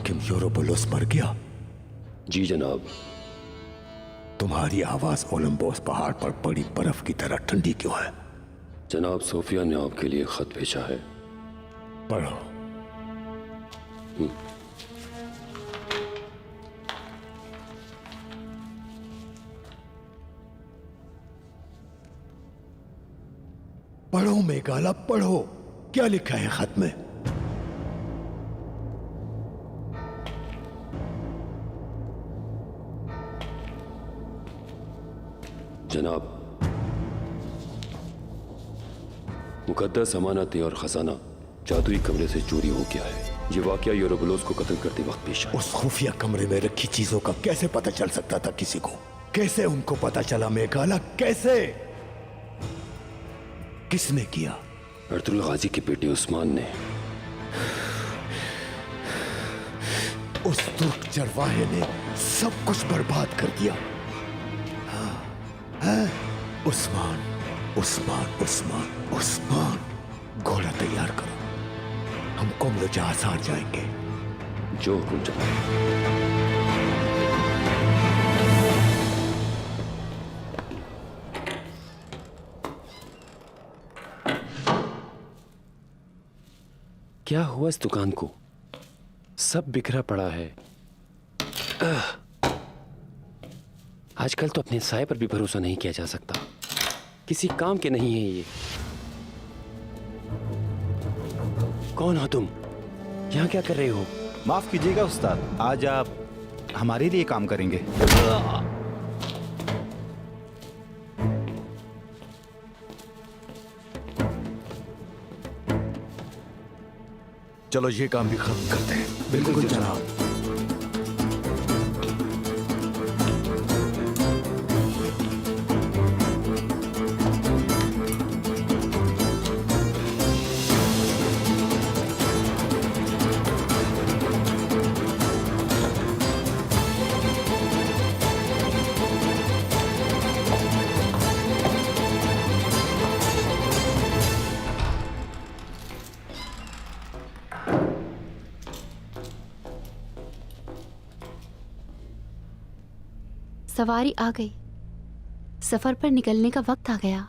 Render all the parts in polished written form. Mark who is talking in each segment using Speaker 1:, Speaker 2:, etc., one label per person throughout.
Speaker 1: हाकिम यूरोबुलस मर गया?
Speaker 2: जी जनाब।
Speaker 1: तुम्हारी आवाज ओलंबोस पहाड़ पर पड़ी बर्फ की तरह ठंडी क्यों है?
Speaker 2: जनाब, सोफिया ने आपके लिए खत भेजा है।
Speaker 1: पढ़ो। पढ़ो मेघाला, पढ़ो। क्या लिखा है खत में?
Speaker 2: जनाब, मुकद्दस अमानतें और खजाना जादुई कमरे से चोरी हो गया है। ये वाकया यूरोबुलस को कत्ल करते वक्त पेश आया।
Speaker 1: उस खुफिया कमरे में रखी चीजों का कैसे पता चल सकता था किसी को? कैसे उनको पता चला मेघाला? कैसे? किसने किया?
Speaker 2: अर्तुल गाजी के बेटे उस्मान ने।
Speaker 1: उस तुर्क चरवाहे ने सब कुछ बर्बाद कर दिया। उस्मान, उस्मान, उस्मान, उस्मान। घोड़ा तैयार करो, हम कुम्ल जहाज हार जाएंगे।
Speaker 2: जो हुकुम जनाब। क्या हुआ इस दुकान को? सब बिखरा पड़ा है। आजकल तो अपने साए पर भी भरोसा नहीं किया जा सकता। किसी काम के नहीं है ये। कौन हो तुम? यहाँ क्या कर रहे हो?
Speaker 3: माफ कीजिएगा उस्ताद, आज आप हमारे लिए काम करेंगे।
Speaker 1: चलो ये काम भी खत्म करते हैं।
Speaker 3: बिल्कुल जनाब।
Speaker 4: सवारी आ गई। सफर पर निकलने का वक्त आ गया।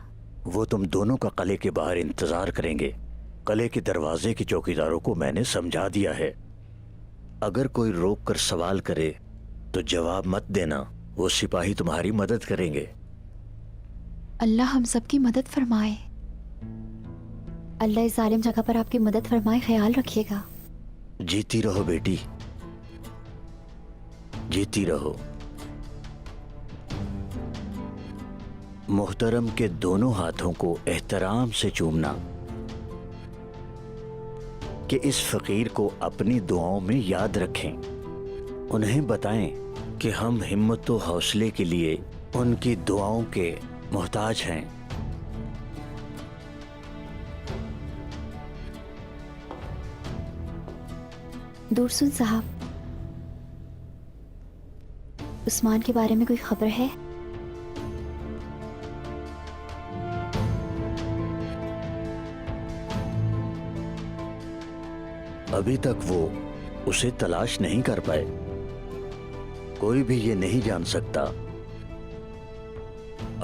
Speaker 5: वो तुम दोनों का किले के बाहर इंतजार करेंगे। किले के दरवाजे के चौकीदारों को मैंने समझा दिया है, अगर कोई रोक कर सवाल करे तो जवाब मत देना। वो सिपाही तुम्हारी मदद करेंगे।
Speaker 4: अल्लाह हम सबकी मदद फरमाए। अल्लाह इस जालिम जगह पर आपकी मदद फरमाए। ख्याल रखिएगा।
Speaker 5: जीती रहो बेटी, जीती रहो। मोहतरम के दोनों हाथों को एहतराम से चूमना कि इस फकीर को अपनी दुआओं में याद रखें। उन्हें बताएं कि हम हिम्मत और हौसले के लिए उनकी दुआओं के मोहताज हैं।
Speaker 4: दूरसुन साहब, उस्मान के बारे में कोई खबर है?
Speaker 5: अभी तक वो उसे तलाश नहीं कर पाए। कोई भी ये नहीं जान सकता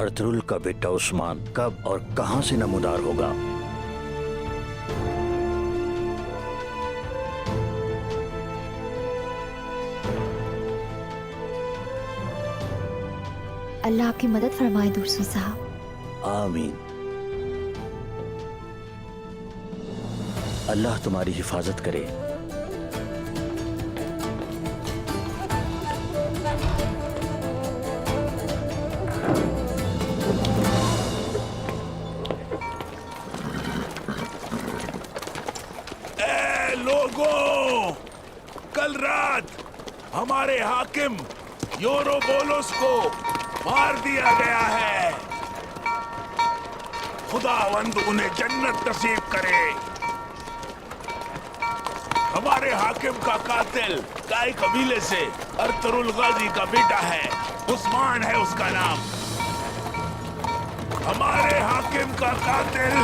Speaker 5: अर्तुगरुल का बेटा उस्मान कब और कहां से नमूदार होगा।
Speaker 4: अल्लाह आपकी मदद फरमाए दूरसुन साहब।
Speaker 5: आमीन। अल्लाह तुम्हारी हिफाजत करे।
Speaker 6: लोगों, कल रात हमारे हाकिम यूरोबुलस को मार दिया गया है। खुदावंद उन्हें जन्नत नसीब करे। हमारे हाकिम का कातिल काई कबीले से अर्तुगरुल गाजी का बेटा है, उस्मान है उसका नाम। हमारे हाकिम का कातिल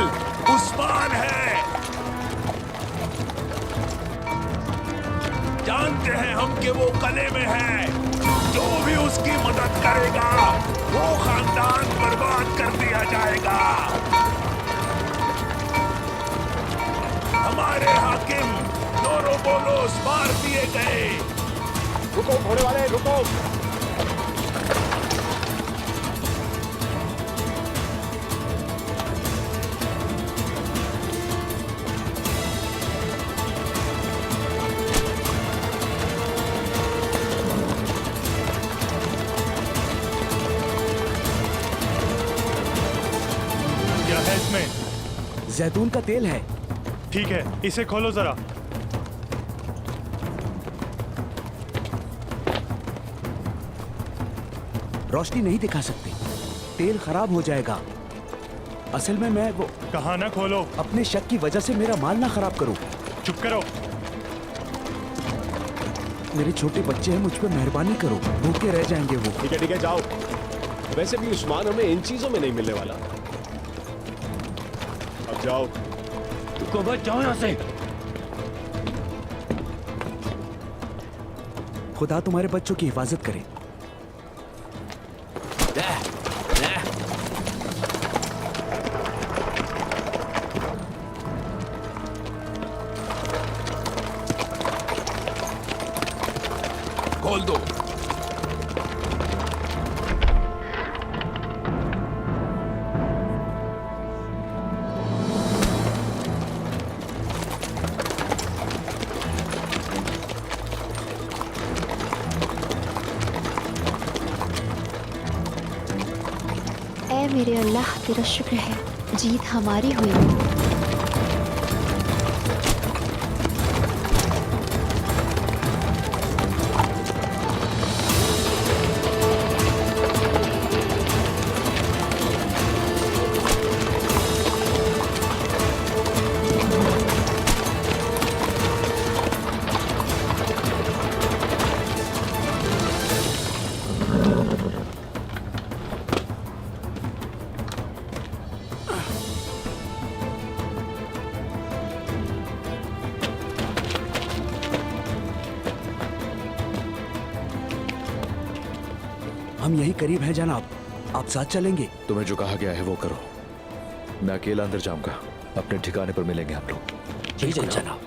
Speaker 6: उस्मान है। जानते हैं हम कि वो कले में है। जो भी उसकी मदद करेगा वो खानदान बर्बाद कर दिया जाएगा। हमारे हाकिम योरोबोलोस मार दिए गए।
Speaker 7: रुको घोड़े वाले, रुको।
Speaker 8: क्या है इसमें?
Speaker 1: जैतून का तेल है।
Speaker 8: ठीक है, इसे खोलो जरा।
Speaker 1: रोशनी नहीं दिखा सकते, तेल खराब हो जाएगा। असल में मैं वो
Speaker 8: कहा ना खोलो।
Speaker 1: अपने शक की वजह से मेरा माल ना खराब करो।
Speaker 8: चुप करो।
Speaker 1: मेरे छोटे बच्चे हैं, मुझ पे मेहरबानी करो, भूखे रह जाएंगे वो।
Speaker 7: ठीक है, जाओ। वैसे भी उस्मान हमें इन चीजों में नहीं मिलने वाला। अब जाओ।
Speaker 5: रुको, बच जाओ यहाँ से।
Speaker 1: खुदा तुम्हारे बच्चों की हिफाजत करे।
Speaker 6: खोल दो।
Speaker 4: ऐ मेरे अल्लाह, तेरा शुक्र है, जीत हमारी हुई।
Speaker 1: हम यही करीब हैं जनाब, आप साथ चलेंगे?
Speaker 9: तुम्हें जो कहा गया है वो करो। मैं अकेला अंदर जाऊंगा, अपने ठिकाने पर मिलेंगे हम लोग।
Speaker 1: जी जनाब।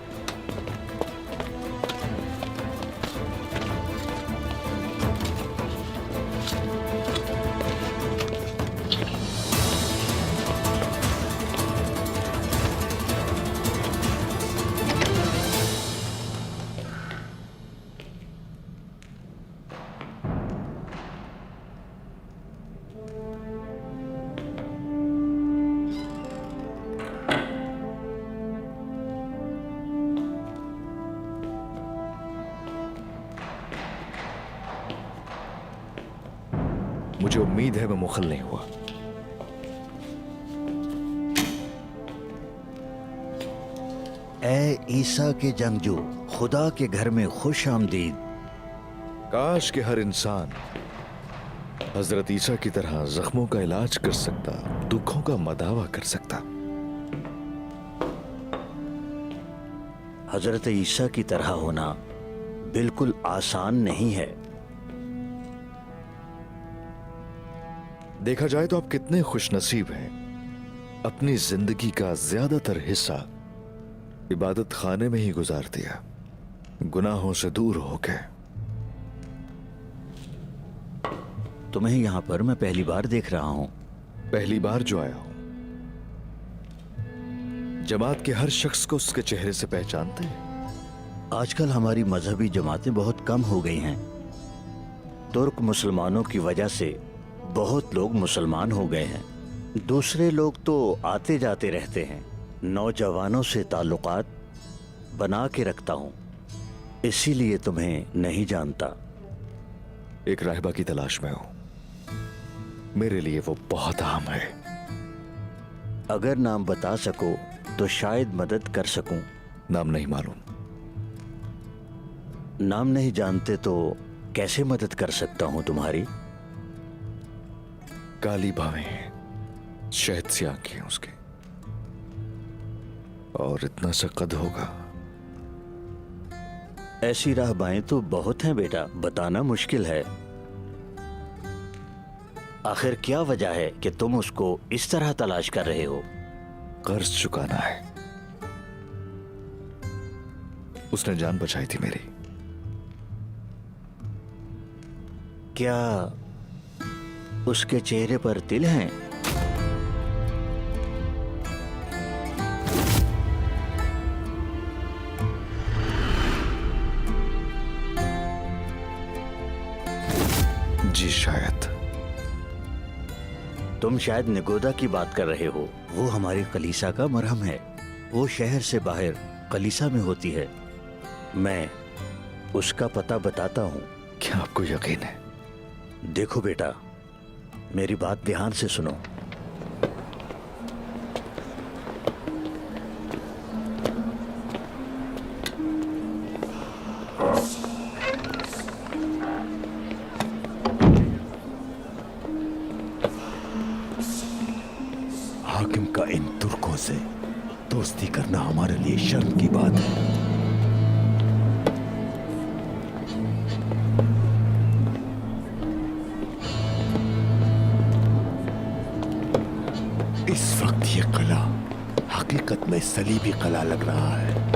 Speaker 9: मुझे उम्मीद है मैं मुखल नहीं हुआ।
Speaker 5: ए ईसा के जंगजू, खुदा के घर में खुश आमदीद।
Speaker 9: काश के हर इंसान हजरत ईसा की तरह जख्मों का इलाज कर सकता, दुखों का मदावा कर सकता।
Speaker 5: हजरत ईसा की तरह होना बिल्कुल आसान नहीं है।
Speaker 9: देखा जाए तो आप कितने खुशनसीब हैं। अपनी जिंदगी का ज्यादातर हिस्सा इबादत खाने में ही गुजार दिया, गुनाहों से दूर होके।
Speaker 5: तुम्हें यहाँ पर मैं पहली बार देख रहा हूँ।
Speaker 9: पहली बार जो आया हूं। जमात के हर शख्स को उसके चेहरे से पहचानते हैं।
Speaker 5: आजकल हमारी मजहबी जमातें बहुत कम हो गई हैं। तुर्क मुसलमानों की वजह से बहुत लोग मुसलमान हो गए हैं। दूसरे लोग तो आते जाते रहते हैं। नौजवानों से ताल्लुकात बना के रखता हूँ, इसीलिए तुम्हें नहीं जानता।
Speaker 9: एक राहिबा की तलाश में हूं, मेरे लिए वो बहुत अहम है।
Speaker 5: अगर नाम बता सको तो शायद मदद कर सकूं।
Speaker 9: नाम नहीं मालूम।
Speaker 5: नाम नहीं जानते तो कैसे मदद कर सकता हूं तुम्हारी?
Speaker 9: काली बाहें हैं, शहद सी आंखें हैं उसके, और इतना सा कद होगा।
Speaker 5: ऐसी राहबाएं तो बहुत हैं बेटा, बताना मुश्किल है। आखिर क्या वजह है कि तुम उसको इस तरह तलाश कर रहे हो?
Speaker 9: कर्ज चुकाना है। उसने जान बचाई थी मेरी।
Speaker 5: क्या उसके चेहरे पर तिल हैं?
Speaker 9: जी शायद।
Speaker 5: तुम शायद निगोदा की बात कर रहे हो। वो हमारी कलीसा का मरहम है। वो शहर से बाहर कलीसा में होती है। मैं उसका पता बताता हूँ।
Speaker 9: क्या आपको यकीन है?
Speaker 5: देखो बेटा, मेरी बात ध्यान से सुनो।
Speaker 1: हाकिम का इन तुर्कों से दोस्ती करना हमारे लिए शर्म की बात है। इस वक्त ये कला हकीकत में सलीबी कला लग रहा है।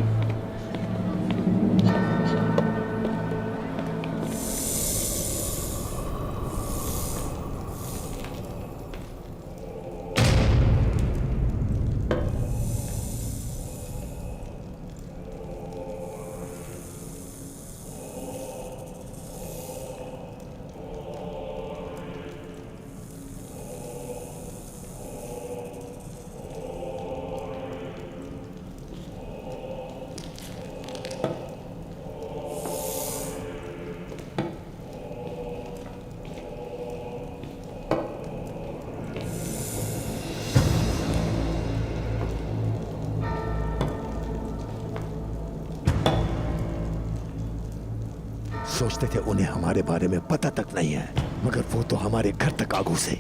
Speaker 1: सोचते थे उन्हें हमारे बारे में पता तक नहीं है, मगर वो तो हमारे घर तक आगू से।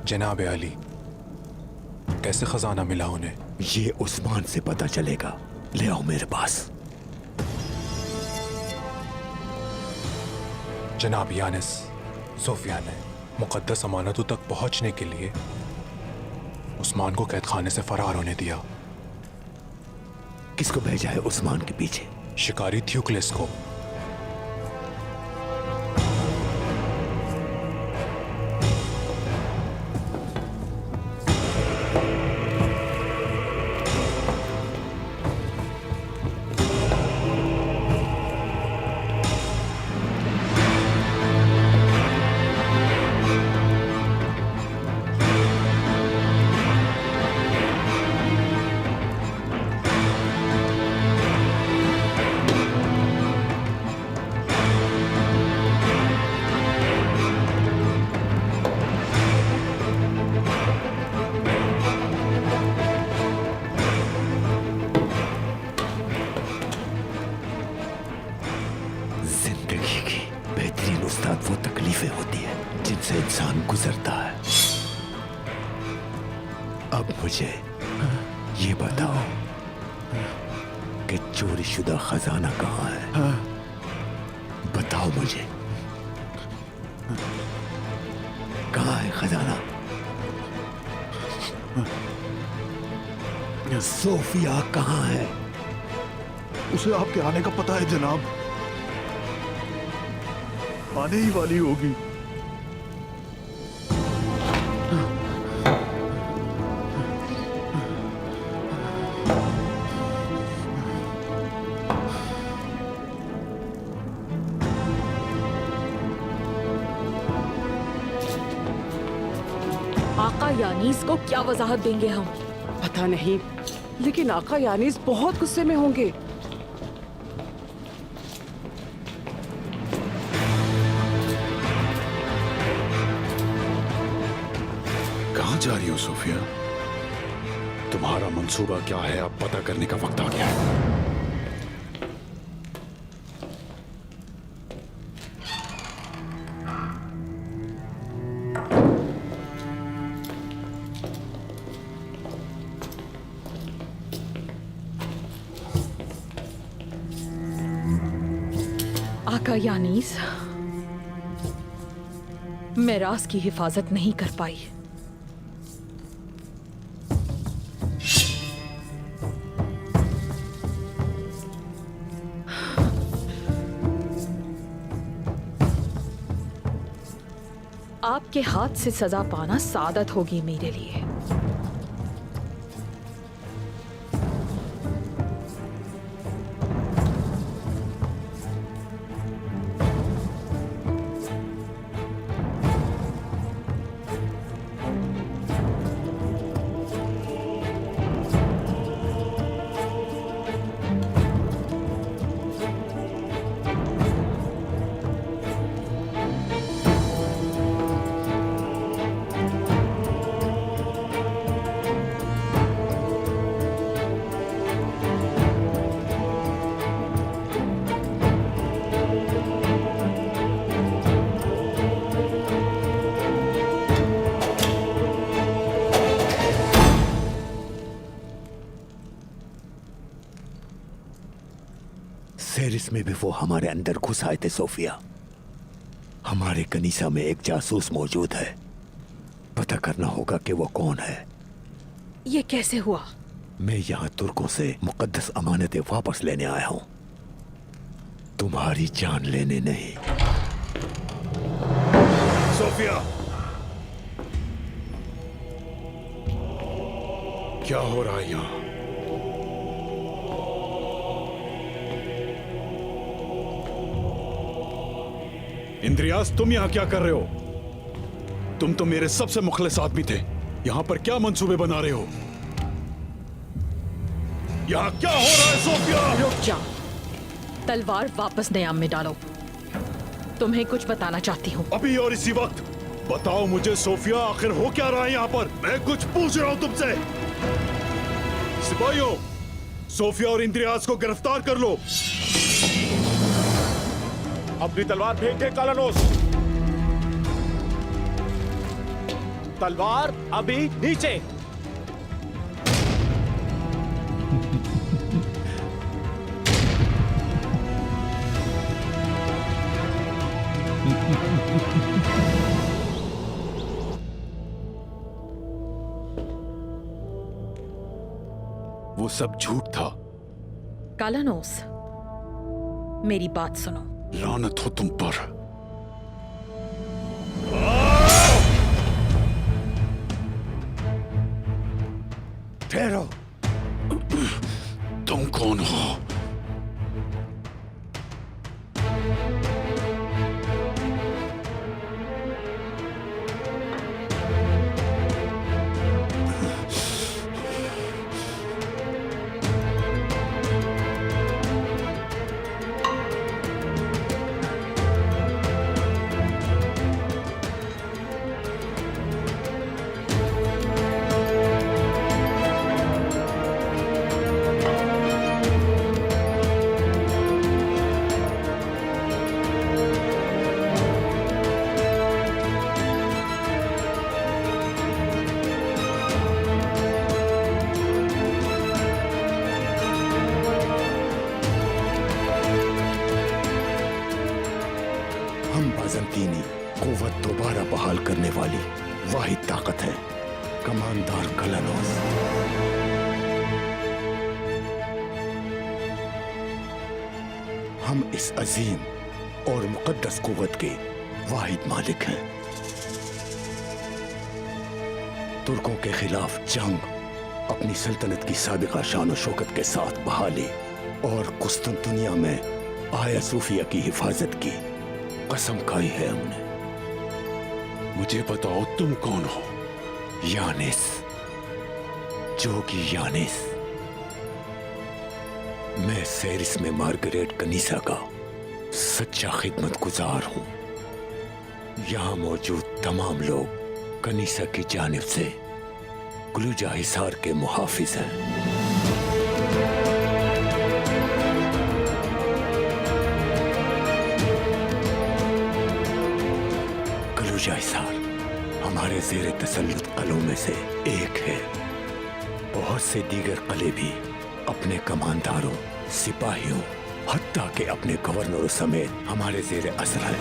Speaker 10: जनाब अली, कैसे खजाना मिला उन्हें?
Speaker 1: ये उस्मान से पता चलेगा। ले आओ मेरे पास।
Speaker 10: जनाब यानिस, सोफिया ने मुकद्दस अमानतों तक पहुंचने के लिए उस्मान को कैद खाने से फरार होने दिया।
Speaker 1: किसको भेजा है उस्मान के पीछे?
Speaker 10: शिकारी थ्यूक्लिस को।
Speaker 1: वो तकलीफें होती है जिनसे इंसान गुजरता है। अब मुझे ये बताओ कि चोरी शुदा खजाना कहाँ है? बताओ मुझे, कहाँ है खजाना? सोफिया कहाँ है?
Speaker 9: उसे आपके आने का पता है जनाब, आने ही वाली होगी।
Speaker 11: आका यानीस को क्या वजाहत देंगे हम?
Speaker 12: पता नहीं, लेकिन आका यानीस बहुत गुस्से में होंगे।
Speaker 6: कहाँ जा रही हो सोफिया? तुम्हारा मंसूबा क्या है अब पता करने का वक्त आ गया है।
Speaker 11: आका यानीस, मैं राज की हिफाजत नहीं कर पाई। आपके हाथ से सजा पाना सादत होगी मेरे लिए।
Speaker 1: सेरिस में भी वो हमारे अंदर घुस आए थे सोफिया। हमारे कनीसा में एक जासूस मौजूद है, पता करना होगा कि वो कौन है।
Speaker 11: ये कैसे हुआ?
Speaker 1: मैं यहाँ तुर्कों से मुकद्दस अमानतें वापस लेने आया हूँ, तुम्हारी जान लेने नहीं।
Speaker 6: सोफिया, क्या हो रहा है यहाँ?
Speaker 13: इंद्रियास, तुम यहाँ क्या कर रहे हो? तुम तो मेरे सबसे मुखलिस आदमी थे। यहाँ पर क्या मंसूबे बना रहे हो? यहाँ क्या हो रहा है सोफिया?
Speaker 11: रुक जा, तलवार वापस नयाम में डालो। तुम्हें कुछ बताना चाहती हूँ।
Speaker 13: अभी और इसी वक्त बताओ मुझे सोफिया, आखिर हो क्या रहा है यहाँ पर? मैं कुछ पूछ रहा हूँ तुमसे। सिपाहियों, सोफिया और इंद्रियास को गिरफ्तार कर लो।
Speaker 7: अपनी तलवार फेंक दे कालानोस। तलवार अभी नीचे।
Speaker 13: वो सब झूठ था।
Speaker 11: कालानोस, मेरी बात सुनो।
Speaker 13: लानत हो तुम पर।
Speaker 1: ठहरो,
Speaker 13: तुम कौन हो?
Speaker 1: बाज़ंतीनी कुव्वत दोबारा बहाल करने वाली वाहिद ताकत है कमांडर कालानोस। हम इस अजीम और मुकद्दस कुव्वत के वाहिद मालिक हैं। तुर्कों के खिलाफ जंग, अपनी सल्तनत की साबिका शान और शौकत के साथ बहाली और कुस्तुनतुनिया में आया सूफिया की हिफाजत की कसम खाई है हमने।
Speaker 13: मुझे बताओ तुम कौन हो?
Speaker 1: यानिस, जोगी यानिस। मैं सेरिस में मार्गरेट कनीसा का सच्चा खिदमत गुजार हूं। यहां मौजूद तमाम लोग कनीसा की जानिब से गुलूजा हिसार के मुहाफिज हैं। हिसार हमारे ज़ेरे तसल्लुत कलों में से एक है। बहुत से दीगर कले भी अपने कमांडरों, सिपाहियों हत्ता के अपने गवर्नरों समेत हमारे जेर असर है।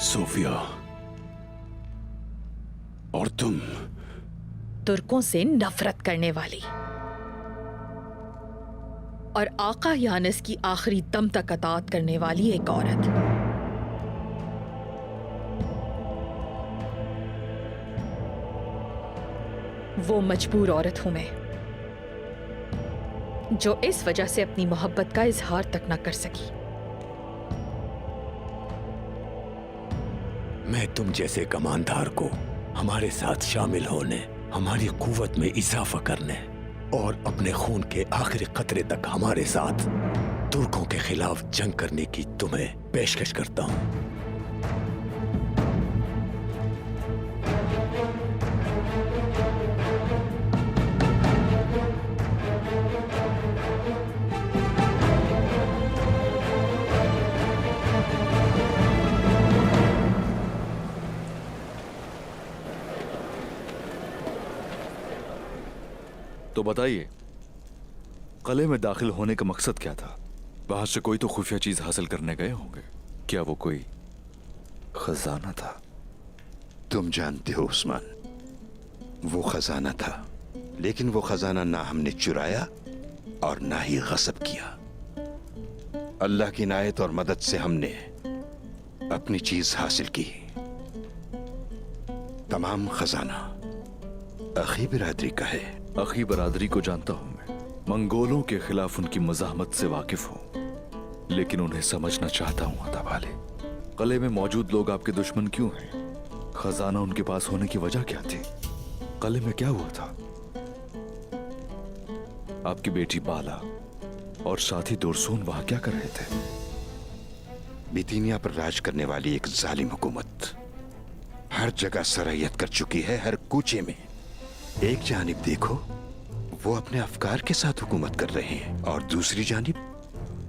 Speaker 13: सोफिया, और तुम?
Speaker 11: तुर्कों से नफरत करने वाली और आका यानिस की आखिरी दम तक अताअत करने वाली एक औरत। वो मजबूर औरत हूं मैं, जो इस वजह से अपनी मोहब्बत का इजहार तक न कर सकी।
Speaker 1: मैं तुम जैसे कमानदार को हमारे साथ शामिल होने, हमारी कुव्वत में इजाफा करने और अपने खून के आखिरी कतरे तक हमारे साथ तुर्कों के खिलाफ जंग करने की तुम्हें पेशकश करता हूं।
Speaker 9: तो बताइए, कले में दाखिल होने का मकसद क्या था? वहां से कोई तो खुफिया चीज हासिल करने गए होंगे। क्या वो कोई खजाना था?
Speaker 6: तुम जानते हो उस्मान, वो खजाना था, लेकिन वो खजाना ना हमने चुराया और ना ही गस्ब किया। अल्लाह की इनायत और मदद से हमने अपनी चीज हासिल की। तमाम खजाना अखी बिरादरी का है।
Speaker 9: अखी बरादरी को जानता हूं मैं, मंगोलों के खिलाफ उनकी मज़ाहमत से वाकिफ हूं, लेकिन उन्हें समझना चाहता हूं। अता वाले, कले में मौजूद लोग आपके दुश्मन क्यों हैं? खजाना उनके पास होने की वजह क्या थी? कले में क्या हुआ था? आपकी बेटी बाला और साथी दुरसून वहां क्या कर रहे थे?
Speaker 6: बितीनिया पर राज करने वाली एक जालिम हुकूमत हर जगह सरयत कर चुकी है, हर कूचे में। एक जानिब देखो, वो अपने अफकार के साथ हुकूमत कर रहे हैं और दूसरी जानिब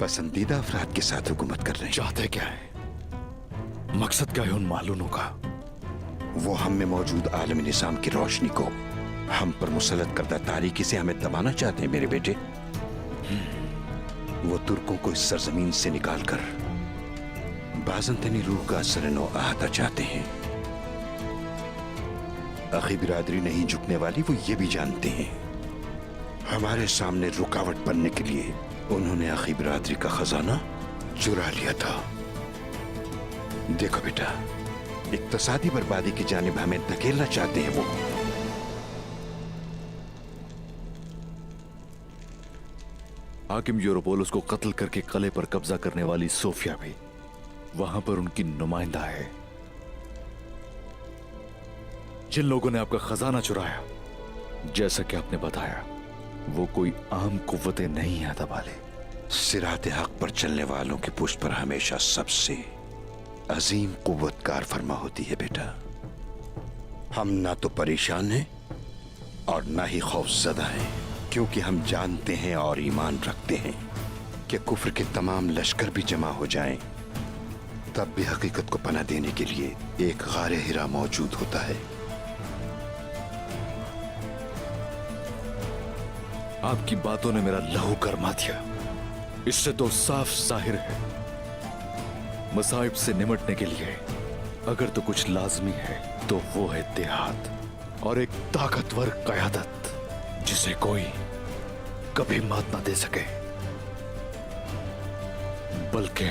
Speaker 6: पसंदीदा अफराद के साथ हुकूमत कर रहे हैं।
Speaker 9: चाहते क्या है? मकसद क्या है उन मालूनों का?
Speaker 6: वो हम में मौजूद आलमी निज़ाम की रोशनी को हम पर मुसल्लत करदा तारीकी से हमें दबाना चाहते हैं मेरे बेटे। वो तुर्कों को इस सरजमीन से निकालकर बाज़ंतनी रूह का असर-ए-नौ अहाता चाहते हैं। अखी बिरादरी नहीं झुकने वाली, वो ये भी जानते हैं। हमारे सामने रुकावट बनने के लिए उन्होंने अखी बिरादरी का खजाना चुरा लिया था। देखो बेटा, इक्तसादी बर्बादी की जानिब हमें धकेलना चाहते हैं वो।
Speaker 9: हाकिम यूरोपोलस को कत्ल करके कले पर कब्जा करने वाली सोफिया भी वहां पर उनकी नुमाइंदा है। जिन लोगों ने आपका खजाना चुराया, जैसा कि आपने बताया, वो कोई आम कुव्वतें नहीं आता वाले।
Speaker 6: सिराते हक पर चलने वालों की पुष्ट पर हमेशा सबसे अजीम कुव्वत कार फरमा होती है बेटा। हम ना तो परेशान हैं और ना ही खौफजदा हैं, क्योंकि हम जानते हैं और ईमान रखते हैं कि कुफ्र के तमाम लश्कर भी जमा हो जाएं, तब भी हकीकत को पनाह देने के लिए एक गारे हिरा मौजूद होता है।
Speaker 9: आपकी बातों ने मेरा लहू गरमा दिया। इससे तो साफ जाहिर है, मसाइब से निमटने के लिए अगर तो कुछ लाजमी है तो वो है इत्तेहाद और एक ताकतवर क़यादत, जिसे कोई कभी मात ना दे सके। बल्कि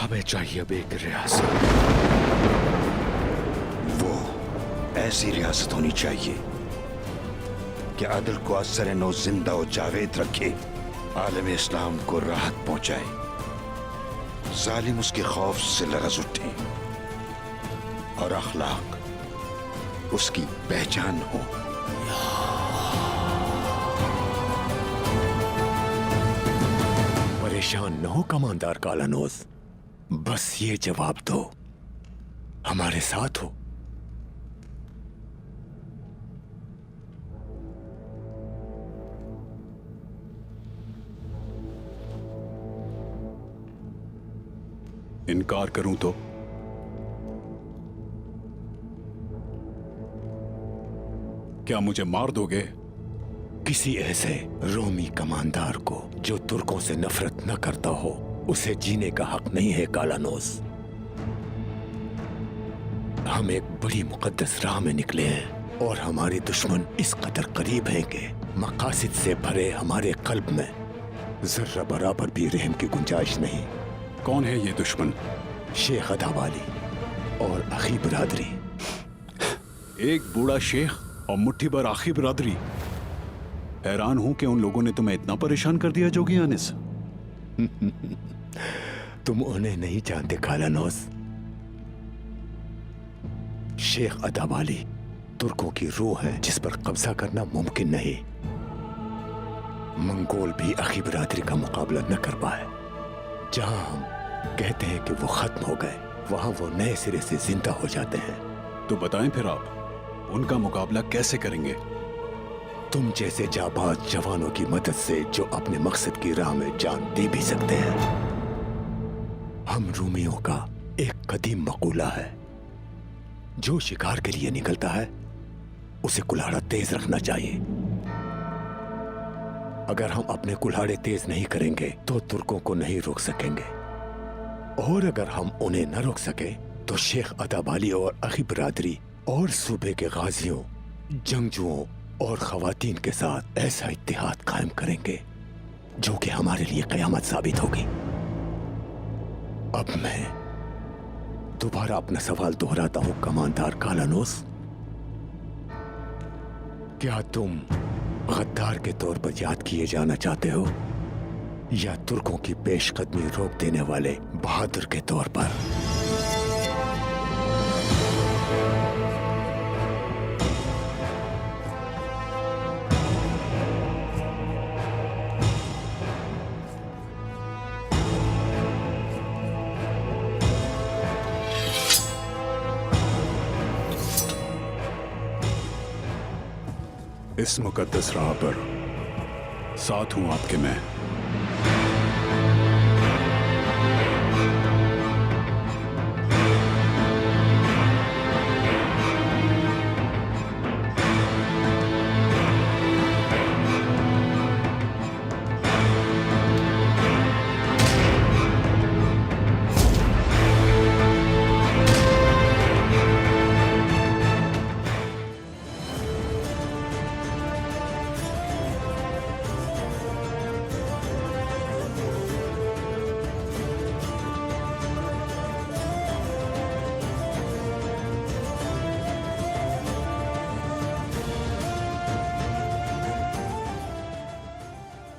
Speaker 9: हमें चाहिए अब एक रियासत।
Speaker 6: वो ऐसी रियासत होनी चाहिए कि अदल को असर-ए-नौ जिंदा और जावेद रखे, आलम इस्लाम को राहत पहुंचाए, जालिम उसके खौफ से लरज़ उठे और अखलाक उसकी पहचान हो।
Speaker 1: परेशान न हो कमांडर कालानोस, बस ये जवाब दो, हमारे साथ हो?
Speaker 13: इनकार करूं तो? क्या मुझे मार दोगे?
Speaker 1: किसी ऐसे रोमी कमांडर को जो तुर्कों से नफरत न करता हो, उसे जीने का हक नहीं है कालानोस। हम एक बड़ी मुकद्दस राह में निकले हैं और हमारे दुश्मन इस कदर करीब हैं कि मकासिद से भरे हमारे कल्ब में जर्रा बराबर भी रहम की गुंजाइश नहीं।
Speaker 13: कौन है ये दुश्मन?
Speaker 1: शेख अदावाली और अखी बिरादरी।
Speaker 13: एक बूढ़ा शेख और मुट्ठी भर आखी बिरादरी। हैरान हूं कि उन लोगों ने तुम्हें इतना परेशान कर दिया जोगी आनिस।
Speaker 1: तुम उन्हें नहीं जानते कालानोस। शेख अदावाली तुर्कों की रूह है जिस पर कब्जा करना मुमकिन नहीं। मंगोल भी अखी बिरादरी का मुकाबला न कर पाए। जहां हम कहते हैं कि वो खत्म हो गए, वहां वो नए सिरे से जिंदा हो जाते हैं।
Speaker 13: तो बताएं फिर आप उनका मुकाबला कैसे करेंगे?
Speaker 1: तुम जैसे जाबाज जवानों की मदद से जो अपने मकसद की राह में जान दे भी सकते हैं। हम रूमियों का एक कदीम मकूला है, जो शिकार के लिए निकलता है उसे कुल्हाड़ा तेज रखना चाहिए। अगर हम अपने कुल्हाड़े तेज नहीं करेंगे तो तुर्कों को नहीं रोक सकेंगे, और अगर हम उन्हें न रोक सके तो शेख अदावाली और अखी बिरादरी और सूबे के गाजियों, जंगजुओं और खवातीन के साथ ऐसा इत्तेहाद कायम करेंगे जो कि हमारे लिए कयामत साबित होगी। अब मैं दोबारा अपना सवाल दोहराता हूं कमांडर कालानोस, क्या तुम गद्दार के तौर पर याद किए जाना चाहते हो या तुर्कों की पेशकदमी रोक देने वाले बहादुर के तौर पर?
Speaker 13: इस मुकद्दस राह पर साथ हूं आपके मैं।